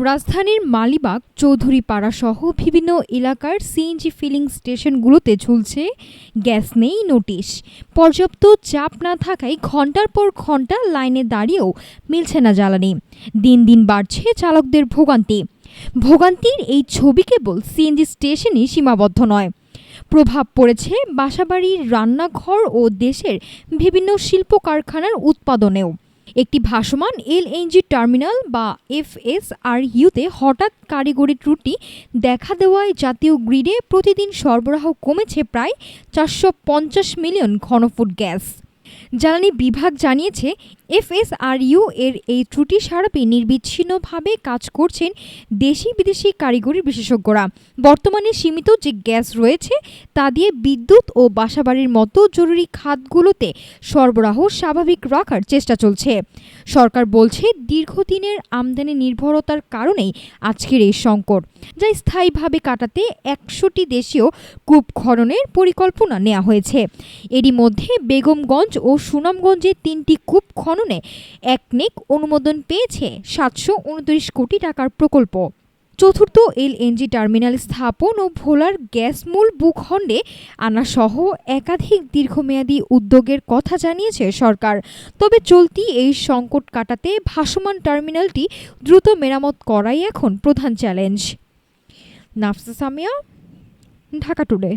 রাজধানীর মালিবাগ, চৌধুরীপাড়া সহ বিভিন্ন এলাকার সিএনজি ফিলিং স্টেশনগুলোতে ঝুলছে গ্যাস নেই নোটিশ। পর্যাপ্ত চাপ না থাকায় ঘণ্টার পর ঘণ্টা লাইনে দাঁড়িয়েও মিলছে না জ্বালানি। দিন দিন বাড়ছে চালকদের ভোগান্তির এই ছবি কেবল সিএনজি স্টেশনই সীমাবদ্ধ নয়, প্রভাব পড়েছে বাসাবাড়ির, রান্নাঘর ও দেশের বিভিন্ন শিল্প কারখানার উৎপাদনেও। একটি ভাসমান এলএনজি টার্মিনাল বা এফএসআরইউতে হঠাৎ কারিগরি ত্রুটি দেখা দেওয়ায় জাতীয় গ্রিডে প্রতিদিন সরবরাহ কমেছে প্রায় ৪৫০ মিলিয়ন ঘনফুট গ্যাস। জ্বালানি বিভাগ জানিয়েছে, এফএসআরইউ এর এই ত্রুটি সারাপে নির্বিচ্ছিন্নভাবে কাজ করছেন দেশি বিদেশি কারিগরি বিশেষজ্ঞরা। বর্তমানে সীমিত যে গ্যাস রয়েছে তা দিয়ে বিদ্যুৎ ও বাসাবাড়ির মতো জরুরি খাতগুলোতে সরবরাহ স্বাভাবিক রাখার চেষ্টা চলছে। সরকার বলছে, দীর্ঘদিনের আমদানি নির্ভরতার কারণেই আজকের এই সংকট, যা স্থায়ীভাবে কাটাতে ১০০টি দেশীয় কূপ খননের পরিকল্পনা নেওয়া হয়েছে। এরই মধ্যে বেগমগঞ্জ ও সুনামগঞ্জে ৩টি কূপ খননে একনেক অনুমোদন পেয়েছে ৭২৯ কোটি টাকার প্রকল্প। চতুর্থ এলএনজি টার্মিনাল স্থাপন ও ভোলার গ্যাস মূল ভূখণ্ডে আনা সহ একাধিক দীর্ঘমেয়াদী উদ্যোগের কথা জানিয়েছে সরকার। তবে চলতি এই সংকট কাটাতে ভাসমান টার্মিনালটি দ্রুত মেরামত করাই এখন প্রধান চ্যালেঞ্জ। নাফসা সামিয়া, ঢাকা টুডে।